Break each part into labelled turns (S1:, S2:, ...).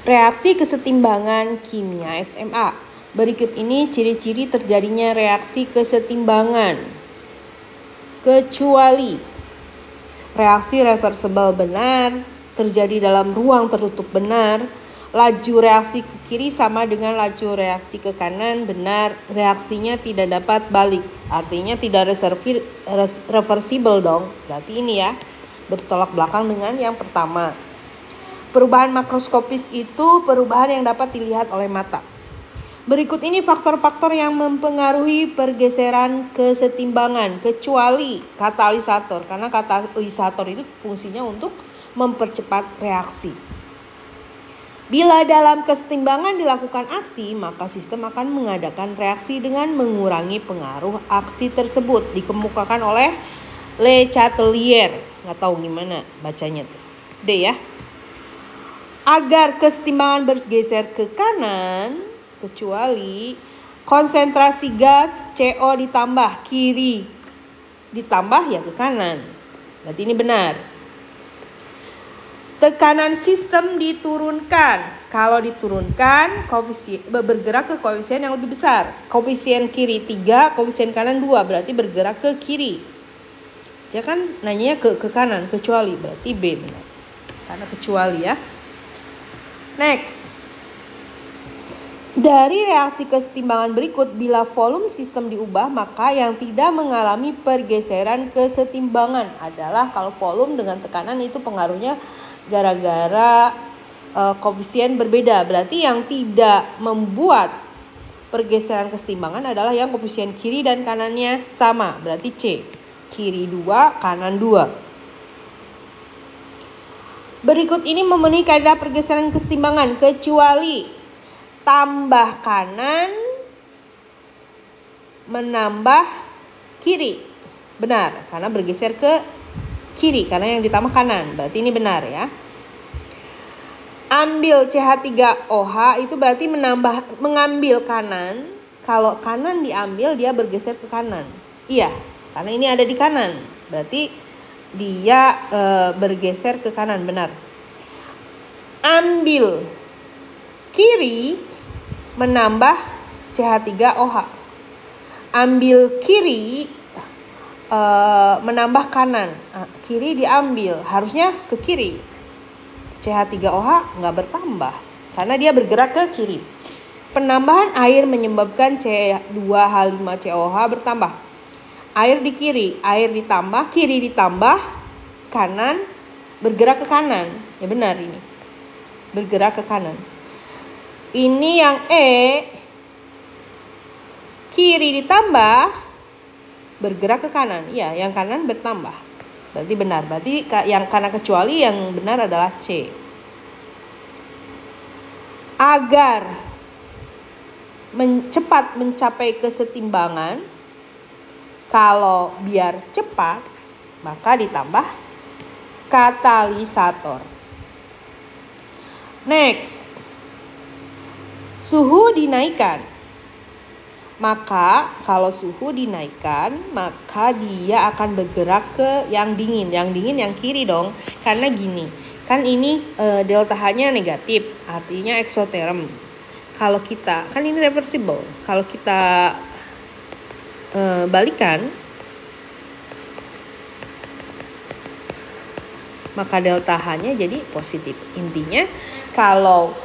S1: Reaksi kesetimbangan kimia SMA. Berikut ini ciri-ciri terjadinya reaksi kesetimbangan. Kecuali reaksi reversible benar, terjadi dalam ruang tertutup benar, laju reaksi ke kiri sama dengan laju reaksi ke kanan benar, reaksinya tidak dapat balik. Artinya tidak reversible dong. Berarti ini ya, bertolak belakang dengan yang pertama. Perubahan makroskopis itu perubahan yang dapat dilihat oleh mata. Berikut ini faktor-faktor yang mempengaruhi pergeseran kesetimbangan, kecuali katalisator. Karena katalisator itu fungsinya untuk mempercepat reaksi. Bila dalam kesetimbangan dilakukan aksi, maka sistem akan mengadakan reaksi dengan mengurangi pengaruh aksi tersebut. Dikemukakan oleh Le Chatelier. Nggak tahu gimana bacanya tuh. D ya. Agar kesetimbangan bergeser ke kanan, kecuali konsentrasi gas CO ditambah kiri ditambah ya ke kanan. Berarti ini benar. Tekanan sistem diturunkan. Kalau diturunkan, bergerak ke koefisien yang lebih besar. Koefisien kiri 3, koefisien kanan 2, berarti bergerak ke kiri. Dia kan nanyanya ke kanan, kecuali berarti B benar. Karena kecuali ya. Next. Dari reaksi kesetimbangan berikut, bila volume sistem diubah, maka yang tidak mengalami pergeseran kesetimbangan adalah kalau volume dengan tekanan itu pengaruhnya gara-gara koefisien berbeda. Berarti yang tidak membuat pergeseran kesetimbangan adalah yang koefisien kiri dan kanannya sama. Berarti C. Kiri 2, kanan 2. Berikut ini memenuhi kaidah pergeseran kesetimbangan, kecuali tambah kanan menambah kiri. Benar, karena bergeser ke kiri, karena yang ditambah kanan. Berarti ini benar ya. Ambil CH3OH itu berarti mengambil kanan. Kalau kanan diambil, dia bergeser ke kanan. Iya, karena ini ada di kanan. Berarti dia bergeser ke kanan, benar. Ambil kiri menambah CH3OH. Ambil kiri menambah kanan. Kiri diambil, harusnya ke kiri. CH3OH nggak bertambah karena dia bergerak ke kiri. Penambahan air menyebabkan C2H5COH bertambah. Air di kiri, air ditambah, kiri ditambah, kanan bergerak ke kanan. Ya benar ini. Bergerak ke kanan. Ini yang E, kiri ditambah, bergerak ke kanan. Iya, yang kanan bertambah. Berarti benar. Berarti yang karena kecuali yang benar adalah C. Agar cepat mencapai kesetimbangan, kalau biar cepat, maka ditambah katalisator. Next. Suhu dinaikkan. Maka kalau suhu dinaikkan, maka dia akan bergerak ke yang dingin. Yang dingin yang kiri dong. Karena gini, kan ini delta H-nya negatif, artinya eksoterm. Kalau kita, kan ini reversible. Kalau kita balikan, maka delta H-nya jadi positif. Intinya kalau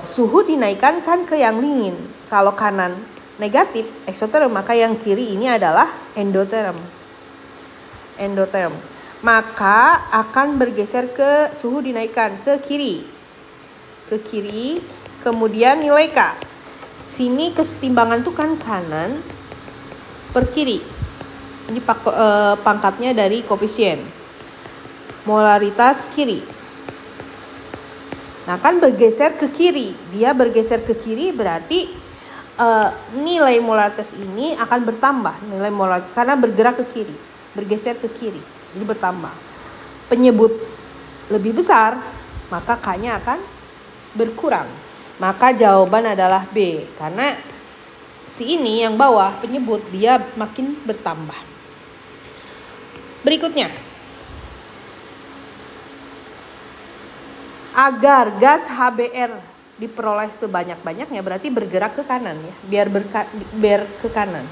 S1: suhu dinaikkan kan ke yang dingin. Kalau kanan negatif, eksoterm, maka yang kiri ini adalah endoterm. Maka akan bergeser ke suhu dinaikkan ke kiri. Kemudian nilai K. Sini kesetimbangan tuh kan kanan per kiri. Ini pangkatnya dari koefisien. Molaritas kiri. Nah kan bergeser ke kiri. Dia bergeser ke kiri berarti nilai molaritas ini akan bertambah. Nilai molaritas karena bergerak ke kiri. Bergeser ke kiri. Jadi bertambah. Penyebut lebih besar, maka K-nya akan berkurang. Maka jawaban adalah B. Karena si ini yang bawah penyebut dia makin bertambah. Berikutnya. Agar gas HBr diperoleh sebanyak-banyaknya berarti bergerak ke kanan ya, biar ke kanan.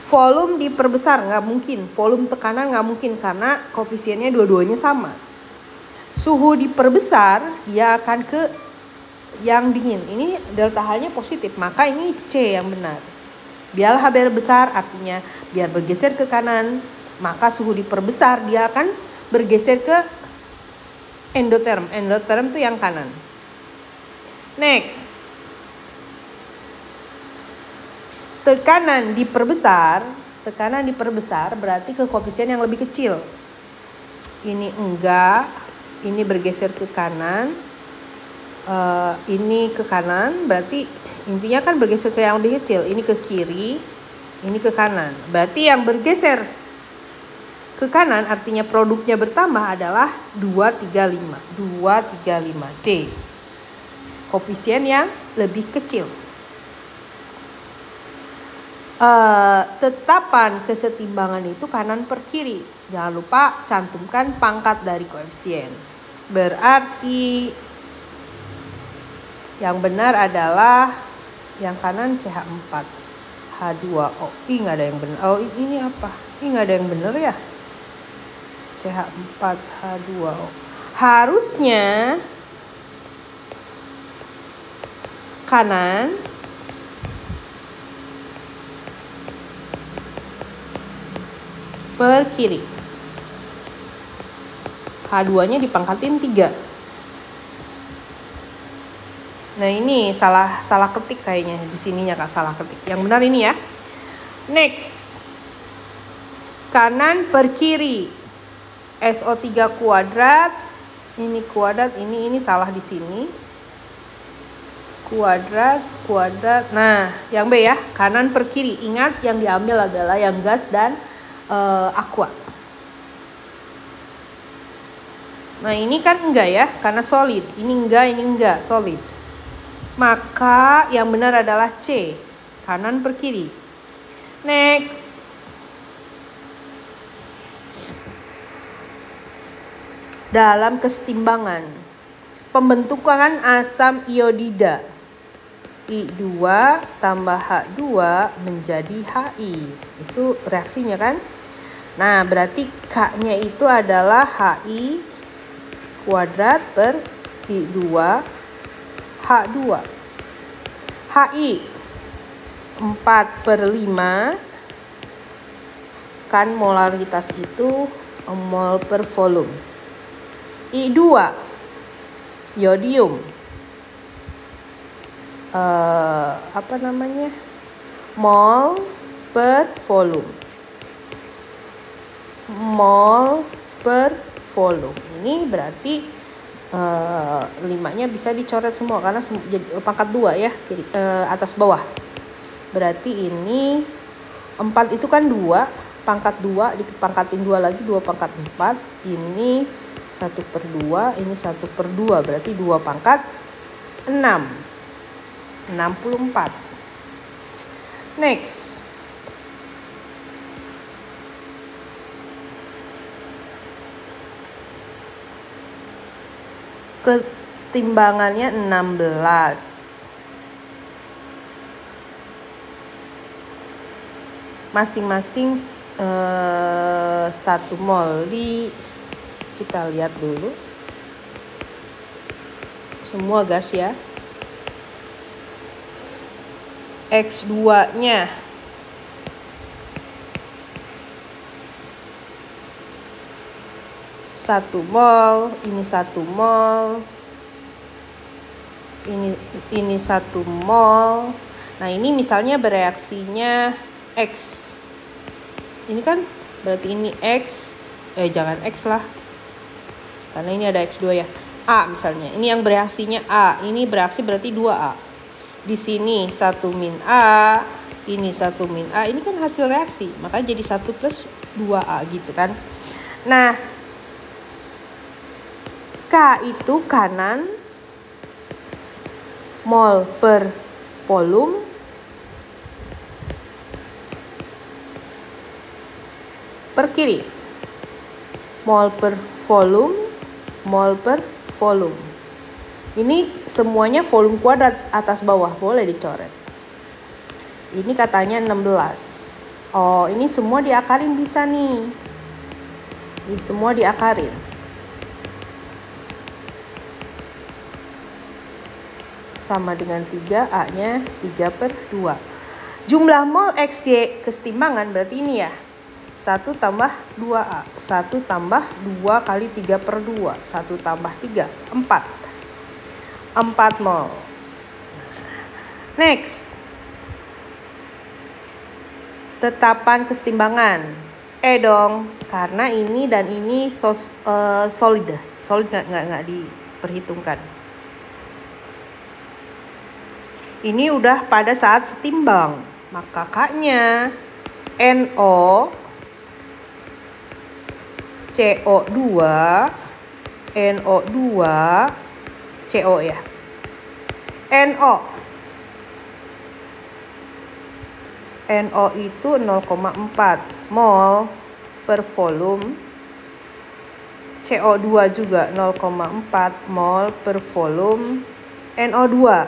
S1: Volume diperbesar nggak mungkin, volume tekanan nggak mungkin karena koefisiennya dua-duanya sama. Suhu diperbesar dia akan ke yang dingin. Ini delta H-nya positif, maka ini C yang benar. Biar HBr besar artinya biar bergeser ke kanan, maka suhu diperbesar dia akan bergeser ke endoterm. Endoterm itu yang kanan. Next. Tekanan diperbesar berarti ke koefisien yang lebih kecil. Ini enggak, ini bergeser ke kanan. Ini ke kanan, berarti intinya kan bergeser ke yang lebih kecil. Ini ke kiri, ini ke kanan. Berarti yang bergeser ke kanan artinya produknya bertambah adalah 235 D. Koefisien yang lebih kecil. Tetapan kesetimbangan itu kanan per kiri. Jangan lupa cantumkan pangkat dari koefisien. Berarti yang benar adalah yang kanan CH4 H2O. Nggak ada yang benar. Oh ini apa? Nggak ada yang benar ya. CH4 H2O. Harusnya kanan per kiri. H2-nya dipangkatin 3. Nah, ini salah ketik kayaknya di sininya Kak, salah ketik. Yang benar ini ya. Next. Kanan per kiri. SO3 kuadrat, ini kuadrat, ini salah di sini. Kuadrat. Nah, yang B ya, kanan per kiri. Ingat yang diambil adalah yang gas dan aqua. Nah, ini kan enggak ya, karena solid. Ini enggak, solid. Maka yang benar adalah C, kanan per kiri. Next. Dalam kesetimbangan, pembentukan asam iodida I2 tambah H2 menjadi HI. Itu reaksinya kan? Nah, berarti K-nya itu adalah HI kuadrat per I2 H2. HI 4/5 kan molaritas itu mol per volume. I2 yodium mol per volume. Ini berarti 5-nya bisa dicoret semua karena jadi pangkat 2 ya, atas bawah. Berarti ini 4 itu kan 2, pangkat 2 dipangkatin 2 lagi, 2 pangkat 4. Ini 1/2, ini 1/2, berarti 2 pangkat 6. 64. Next. Kesetimbangannya 16. Masing-masing 1 mol. Kita lihat dulu. Semua gas ya. X2-nya 1 mol, ini 1 mol, ini 1 mol. Nah, ini misalnya bereaksinya X. Ini kan berarti ini X, jangan X lah. Karena ini ada X2 ya. A misalnya. Ini yang bereaksinya A. Ini bereaksi berarti 2A. Di sini 1 min A, ini 1 min A. Ini kan hasil reaksi. Maka jadi 1 plus 2A gitu kan. Nah, K itu kanan mol per volume per kiri. Mol per volume. Ini semuanya volume kuadrat atas bawah, boleh dicoret. Ini katanya 16. Oh, ini semua diakarin bisa nih. Ini semua diakarin. Sama dengan 3, A-nya 3/2. Jumlah mol XY kesetimbangan berarti ini ya. 1 tambah 2A. 1 tambah 2 kali 3/2. 1 tambah 3, 4. 4 mol. Next. Tetapan kesetimbangan. Dong. Karena ini dan ini solid. Solid nggak diperhitungkan. Ini udah pada saat setimbang. Maka K-nya NO CO2 NO2 CO ya. NO itu 0,4 mol per volume. CO2 juga 0,4 mol per volume. NO2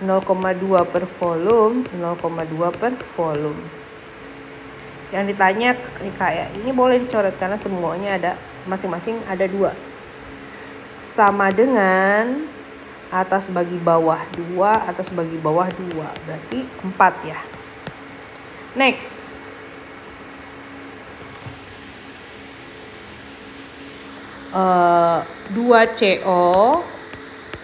S1: 0,2 per volume, 0,2 per volume. Yang ditanya kayak ini boleh dicoret karena semuanya ada, masing-masing ada 2. Sama dengan atas bagi bawah 2, atas bagi bawah 2. Berarti 4 ya. Next. Uh, 2CO.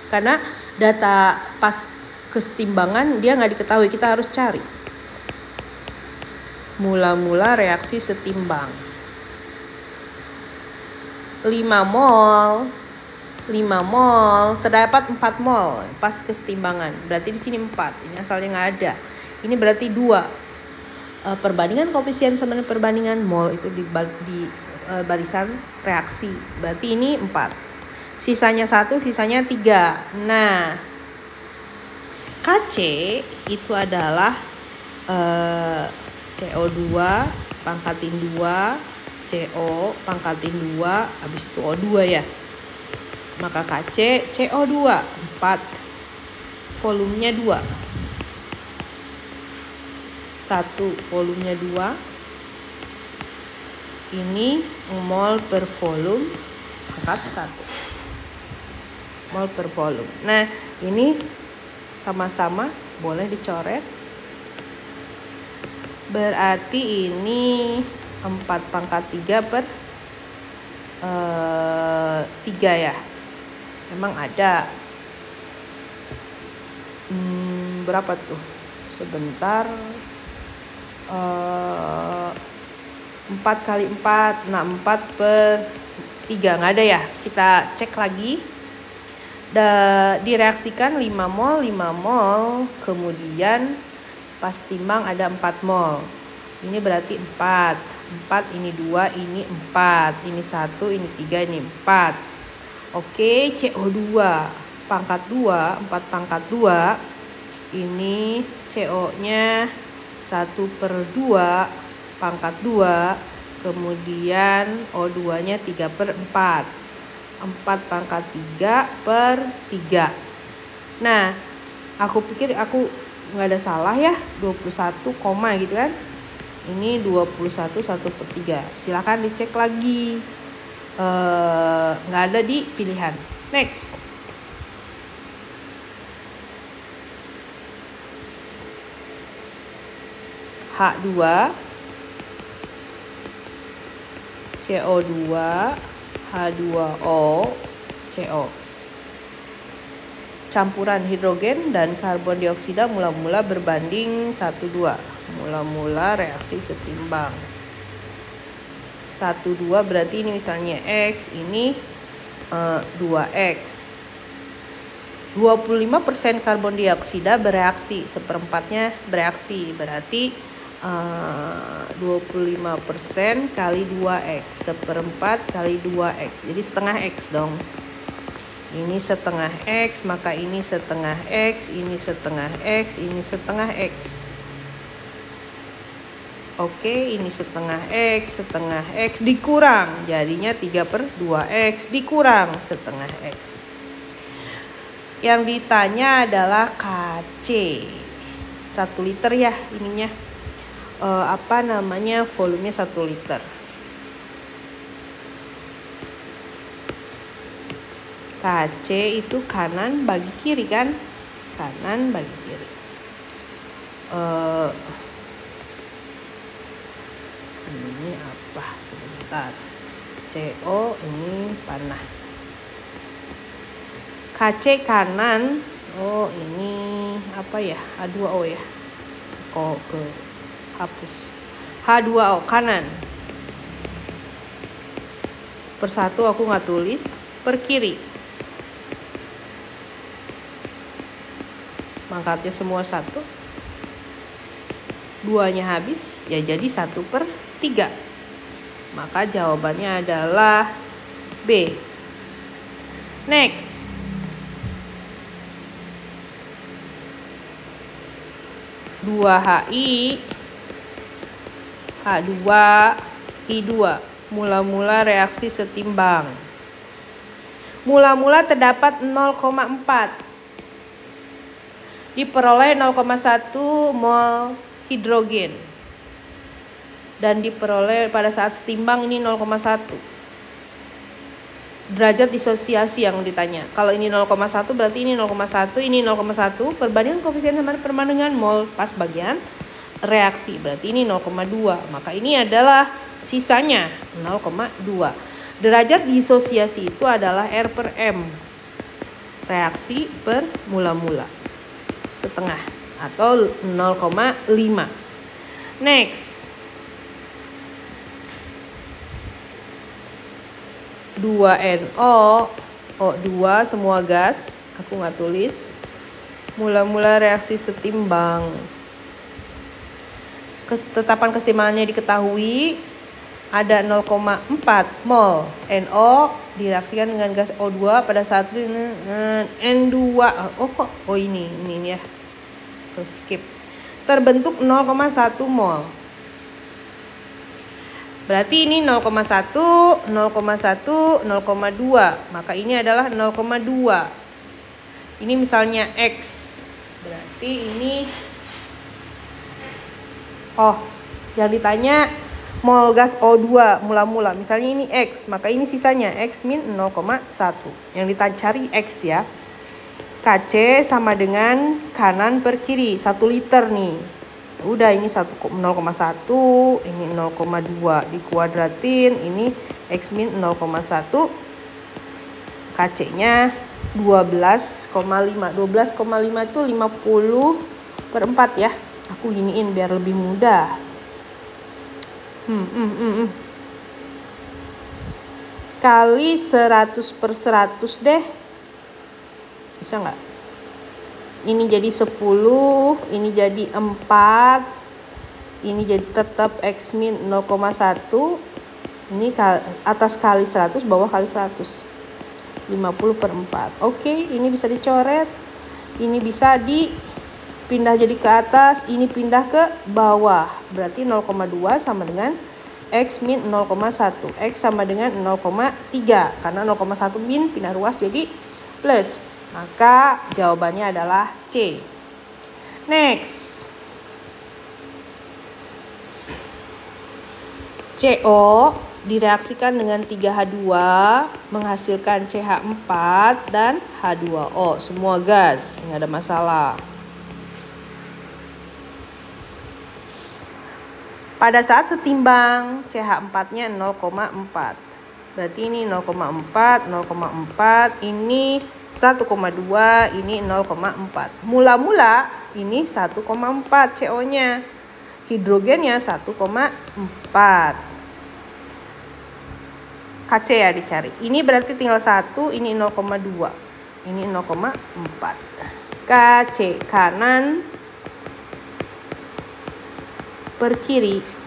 S1: Karena data pas kesetimbangan dia nggak diketahui, kita harus cari. Mula-mula reaksi setimbang. 5 mol terdapat 4 mol pas kesetimbangan. Berarti di sini 4. Ini asalnya nggak ada. Ini berarti 2. Perbandingan koefisien sama dengan perbandingan mol itu di barisan reaksi. Berarti ini 4. Sisanya 1, sisanya 3. Nah, KC itu adalah CO2 pangkatin 2, CO pangkatin 2, habis itu O2 ya. Maka KC CO2 4, volumenya 2. 1 volumenya 2. Ini mol per volume pangkat 1. Mol per volume. Nah, ini sama-sama boleh dicoret. Berarti ini 4/3/3 ya. Memang ada. Berapa tuh? Sebentar. 4 kali 4. Nah, 4/3. Nggak ada ya. Kita cek lagi. Direaksikan 5 mol, kemudian pas timbang ada 4 mol. Ini berarti 4, ini 2, ini 4, ini 1, ini 3, ini 4. Oke, CO2 pangkat 2, 4/2. Ini CO-nya 1/2 pangkat 2, kemudian O2-nya 3/4. 4/3/3. Nah, aku pikir aku nggak ada salah ya, 21, gitu kan. Ini 21 1/3. Silakan dicek lagi. Nggak ada di pilihan. Next. H2 CO2 H2O CO. Campuran hidrogen dan karbon dioksida mula-mula berbanding 1:2. Mula-mula reaksi setimbang. 1:2 berarti ini misalnya X, ini 2X. 25% karbon dioksida bereaksi, 1/4-nya bereaksi. Berarti 25% kali 2X, 1/4 kali 2X. Jadi setengah X dong. Ini setengah X, maka ini setengah X, ini setengah X, ini setengah X. Oke, ini setengah X dikurang. Jadinya 3/2X dikurang setengah X. Yang ditanya adalah KC. 1 liter ya ininya. Volumenya 1 liter. KC itu kanan bagi kiri kan? Kanan bagi kiri. Ini apa? Sebentar. CO ini panah. KC kanan. Oh ini apa ya? H2O ya. Ke hapus. H2O kanan. Persatu aku nggak tulis. Per kiri. Mangkatnya semua 1. 2-nya habis. Ya jadi 1/3. Maka jawabannya adalah B. Next. H2I H2I2 mula-mula reaksi setimbang. Mula-mula terdapat 0,4 diperoleh 0,1 mol hidrogen dan diperoleh pada saat setimbang ini 0,1. Derajat disosiasi yang ditanya. Kalau ini 0,1 berarti ini 0,1, ini 0,1. Perbandingan koefisien sama dengan mol pas bagian reaksi. Berarti ini 0,2. Maka ini adalah sisanya 0,2. Derajat disosiasi itu adalah R/M. Reaksi per mula-mula. Setengah atau 0,5. Next. 2NO O2 semua gas, aku nggak tulis. Mula-mula reaksi setimbang. Ketetapan kesetimbangannya diketahui. Ada 0,4 mol NO direaksikan dengan gas O2 pada saat N2. Oh ini ya. Skip. Terbentuk 0,1 mol. Berarti ini 0,1, 0,1, 0,2. Maka ini adalah 0,2. Ini misalnya X. Berarti ini yang ditanya mol gas O2 mula-mula. Misalnya ini X, maka ini sisanya X min 0,1. Yang dicari X ya. KC sama dengan kanan per kiri 1 liter nih. Udah ini 0,1, ini 0,2 dikuadratin, ini X min 0,1. KC-nya 12,5. 12,5 itu 50/4 ya. Aku giniin biar lebih mudah. Kali 100/100 deh. Bisa nggak? Ini jadi 10, ini jadi 4, ini jadi tetap X min 0,1. Ini atas kali 100, bawah kali 100. 50/4. Oke, ini bisa dicoret. Ini bisa dipindah jadi ke atas, ini pindah ke bawah. Berarti 0,2 sama dengan X min 0,1. X sama dengan 0,3. Karena 0,1 min pindah ruas jadi plus. Maka jawabannya adalah C. Next. CO direaksikan dengan 3H2 menghasilkan CH4 dan H2O. Semua gas, nggak ada masalah. Pada saat setimbang CH4-nya 0,4. Berarti ini 0,4, 0,4, ini 1,2, ini 0,4. Mula-mula ini 1,4 CO-nya. Hidrogennya 1,4. KC ya dicari. Ini berarti tinggal 1, ini 0,2. Ini 0,4. KC kanan per kiri.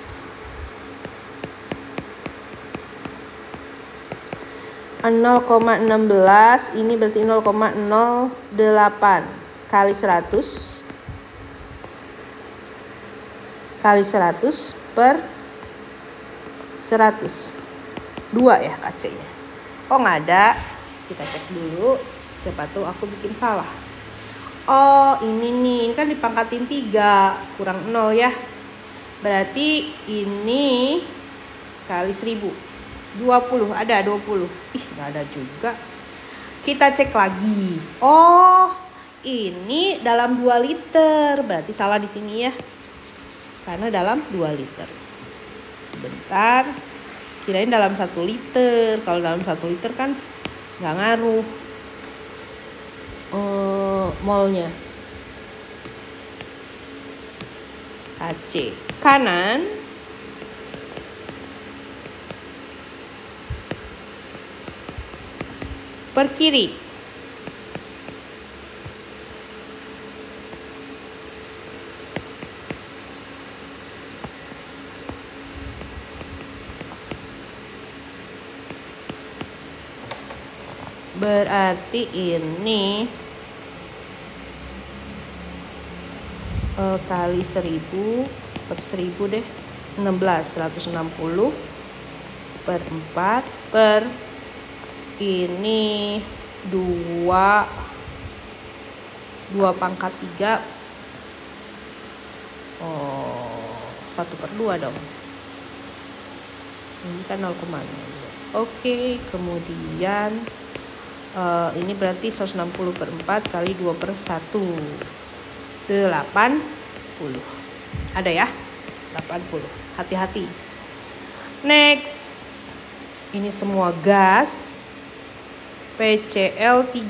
S1: 0,16, ini berarti 0,08 kali 100 kali 100 per 100. 2 ya KC-nya. Oh nggak ada, kita cek dulu Siapa tahu aku bikin salah. Oh ini kan dipangkatin 3 kurang 0 ya. Berarti ini kali 1000. 20, ada 20. Ih, gak ada juga. Kita cek lagi. Oh, ini dalam 2 liter. Berarti salah di sini ya. Karena dalam 2 liter. Sebentar. Kirain dalam 1 liter. Kalau dalam 1 liter kan gak ngaruh molnya. KC kanan per kiri. Berarti ini kali 1000 per 1000 deh, 160 per 4 per ini 2 pangkat 3. 1/2 dong. Ini kan 0,2. Oke, kemudian ini berarti 160 per 4 kali 2 per 1. 80. Ada ya? 80. Hati-hati. Next. Ini semua gas. PCl3.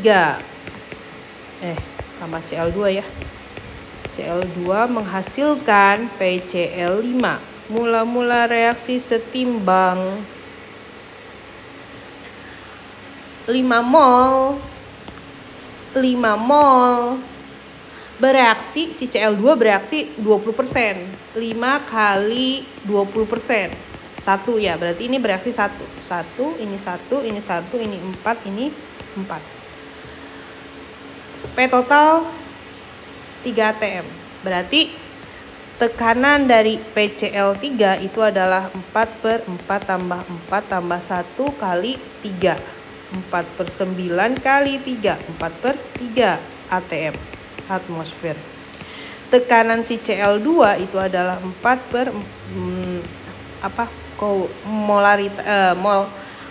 S1: Tambah Cl2 ya. Cl2 menghasilkan PCl5. Mula-mula reaksi setimbang 5 mol bereaksi, si Cl2 bereaksi 20%. 5 kali 20%. 1 ya, berarti ini bereaksi 1. 1, ini 1, ini 1, ini 4, ini 4. P total 3 atm. Berarti tekanan dari PCl3 itu adalah 4 per 4 tambah 4 tambah 1 kali 3. 4 per 9 kali 3. 4 per 3 atm. Atmosfer. Tekanan si Cl2 itu adalah 4 per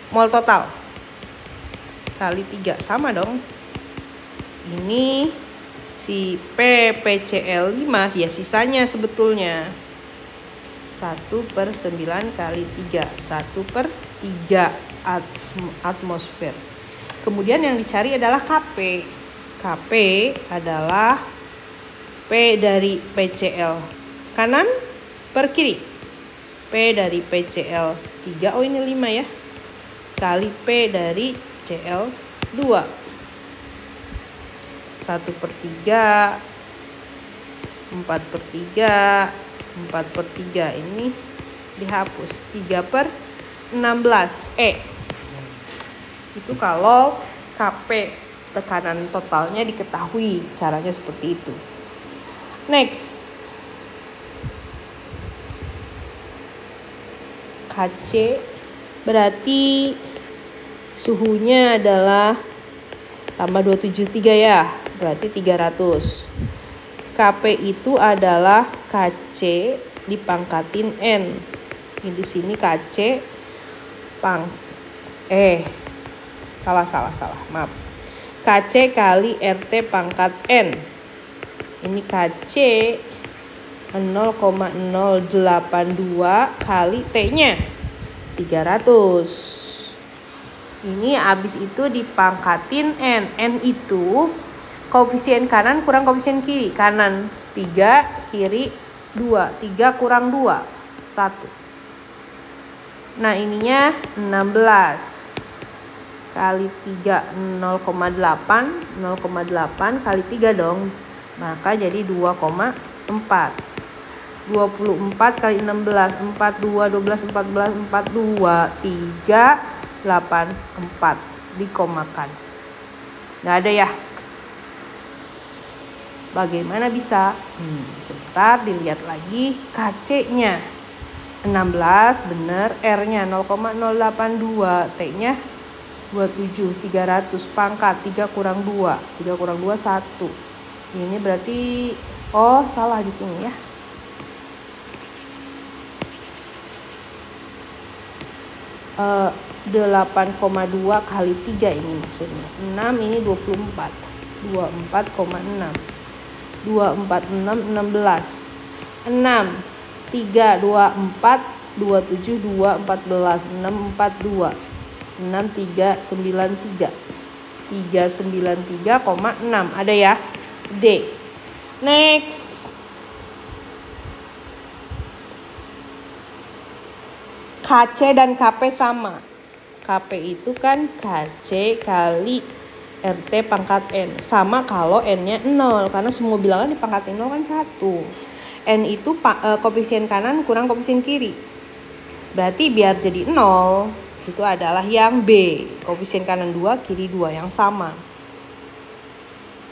S1: mol total kali 3, sama dong. Ini si PCl5 ya sisanya sebetulnya 1 per 9 kali 3, 1 per 3 atmosfer. Kemudian yang dicari adalah Kp. Kp adalah P dari PCl kanan per kiri. P dari PCl3, oh ini 5 ya, kali P dari Cl2. 1 per 3, 4 per 3, 4 per 3 ini dihapus. 3 per 16 itu kalau Kp tekanan totalnya diketahui. Caranya seperti itu. Next, Kc berarti suhunya adalah tambah 273 ya, berarti 300. Kp itu adalah Kc dipangkatin N. Ini di sini Kc salah, maaf. Kc kali RT pangkat N. Ini Kc 0,082 kali T-nya 300. Ini habis itu dipangkatin N. N itu koefisien kanan kurang koefisien kiri. Kanan 3, kiri 2. 3 kurang 2, 1. Nah ininya 16 kali 3, 0,8 kali 3 dong, maka jadi 2,4. 24 kali 16, 42, 12, 14, 42, 3, 8, 4 dikomakan. Nggak ada ya? Bagaimana bisa? Sebentar dilihat lagi Kc-nya 16 bener, R-nya 0,082, T-nya 27, 300 pangkat 3 kurang 2. 3 kurang 2 1. Ini berarti salah di sini ya. 8,2 kali 3 ini maksudnya. 6 ini 24. 24,6. 246 16. 6 3 24 27 2 14 6 42 6 3 93 393,6 ada ya. D. Next. KC dan KP sama. KP itu kan KC kali RT pangkat N. Sama kalau N-nya 0. Karena semua bilangan di pangkat 0 kan 1. N itu koefisien kanan kurang koefisien kiri. Berarti biar jadi 0, itu adalah yang B. Koefisien kanan 2, kiri 2 yang sama.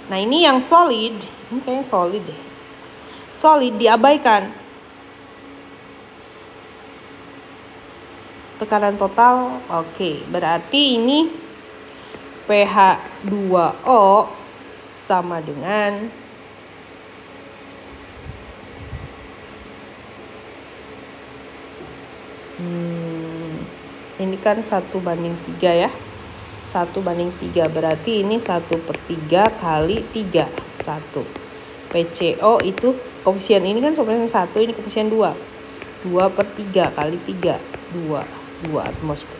S1: Nah ini yang solid. Ini kayaknya solid deh. Solid diabaikan. Tekanan total, oke. Berarti ini pH 2O sama dengan ini kan 1/3 ya. 1/3 berarti ini 1/3 kali 3. 1. PCO itu koefisien ini kan koefisien 1, ini koefisien 2. 2/3 kali 3. 2 atmosfer.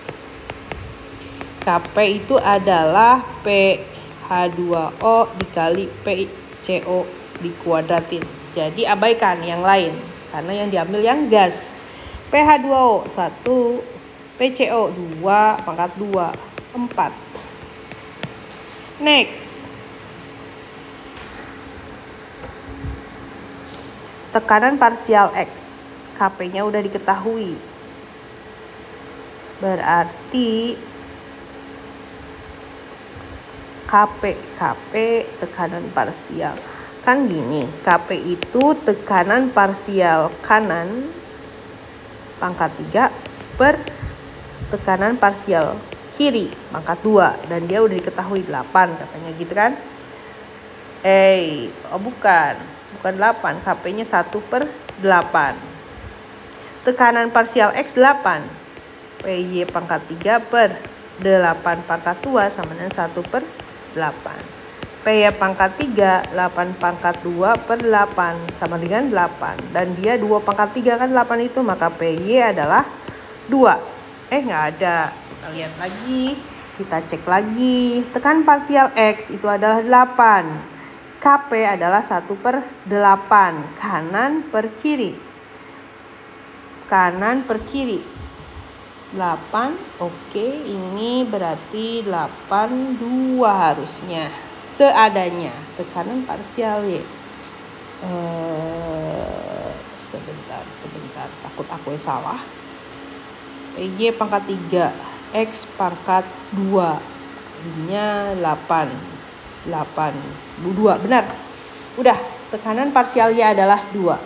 S1: KP itu adalah pH2O dikali PCO dikuadratin. Jadi abaikan yang lain karena yang diambil yang gas. pH2O 1, PCO 2 pangkat 2 4. Next. Tekanan parsial X. KP-nya udah diketahui. Berarti KP tekanan parsial. Kan gini, KP itu tekanan parsial kanan pangkat 3 per tekanan parsial kiri pangkat 2. Dan dia udah diketahui 8 katanya gitu kan. Bukan 8, KP-nya 1/8. Tekanan parsial X 8. PY pangkat 3 per 8 pangkat 2 sama dengan 1/8. PY pangkat 3, 8 pangkat 2 per 8 sama dengan 8. Dan dia 2 pangkat 3 kan 8 itu, maka PY adalah 2. Nggak ada. Kita lihat lagi, kita cek lagi. Tekanan parsial X itu adalah 8. KP adalah 1/8. Kanan per kiri. Kanan per kiri. 8, oke, ini berarti 82 harusnya. Seadanya, tekanan parsial Y. Sebentar, takut aku salah. PY pangkat 3, X pangkat 2. Ininya 82, benar. Udah, tekanan parsial Y adalah 2.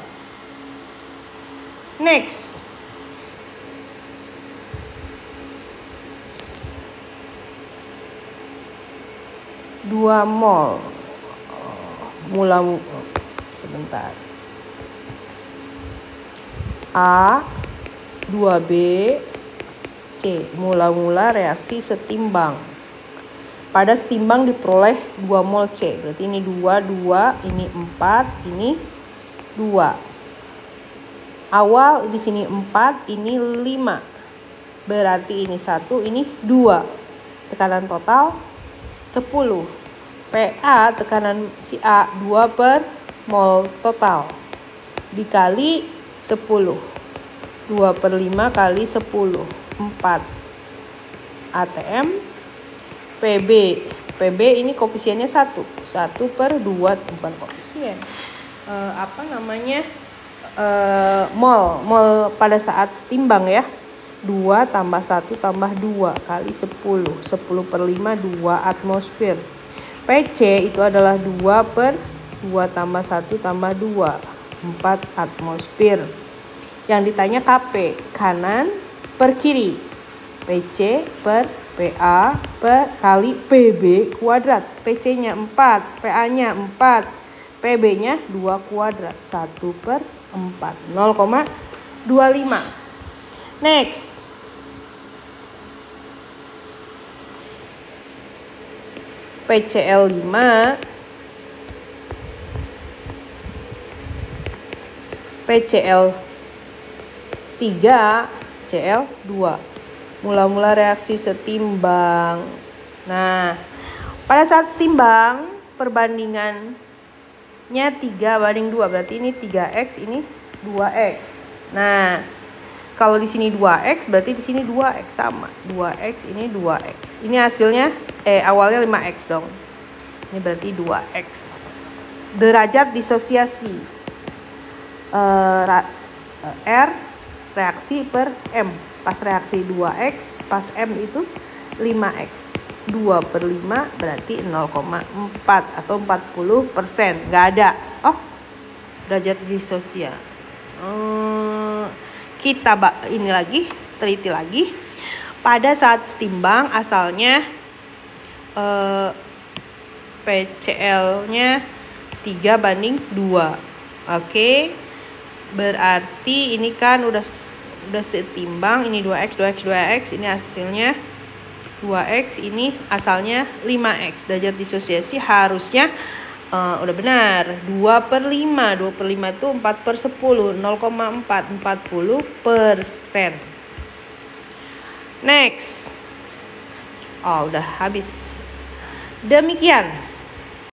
S1: Next. Dua mol sebentar. A 2B C. Mula-mula reaksi setimbang. Pada setimbang diperoleh 2 mol C. Berarti ini 2, ini 4, ini 2. Awal di sini 4, ini 5. Berarti ini 1, ini 2. Tekanan total 10. PA tekanan si A 2 per mol total dikali 10. 2/5 kali 10. 4. ATM. PB ini koefisiennya 1. 1/2 bukan koefisien. Mol pada saat setimbang ya. 2 tambah 1 tambah 2 kali 10. 10/5 2 atmosfer. PC itu adalah 2/2 tambah 1 tambah 2. 4 atmosfer. Yang ditanya KP, kanan per kiri. PC per PA kali PB kuadrat. PC-nya 4, PA-nya 4, PB-nya 2 kuadrat. 1/4, 0,25. Next. PCl 5, PCl 3, Cl 2. Mula-mula reaksi setimbang. Nah, pada saat setimbang perbandingannya 3/2, berarti ini 3x, ini 2x. Nah, kalau di sini 2x berarti di sini 2x, sama. 2x ini 2x. Ini hasilnya awalnya 5x dong. Ini berarti 2x. Derajat disosiasi R reaksi per M. Pas reaksi 2x, pas M itu 5x. 2/5 berarti 0,4 atau 40%. Nggak ada. Oh, derajat disosiasi. Kita ini lagi, teliti lagi. Pada saat setimbang asalnya PCl-nya 3/2. Oke. Berarti ini kan udah setimbang, ini 2x, 2x, 2x, ini hasilnya 2x, ini asalnya 5x. Derajat disosiasi harusnya udah benar, 2/5. 2/5 itu 4/10, 0,4, 40%. Next. Oh, udah habis. Demikian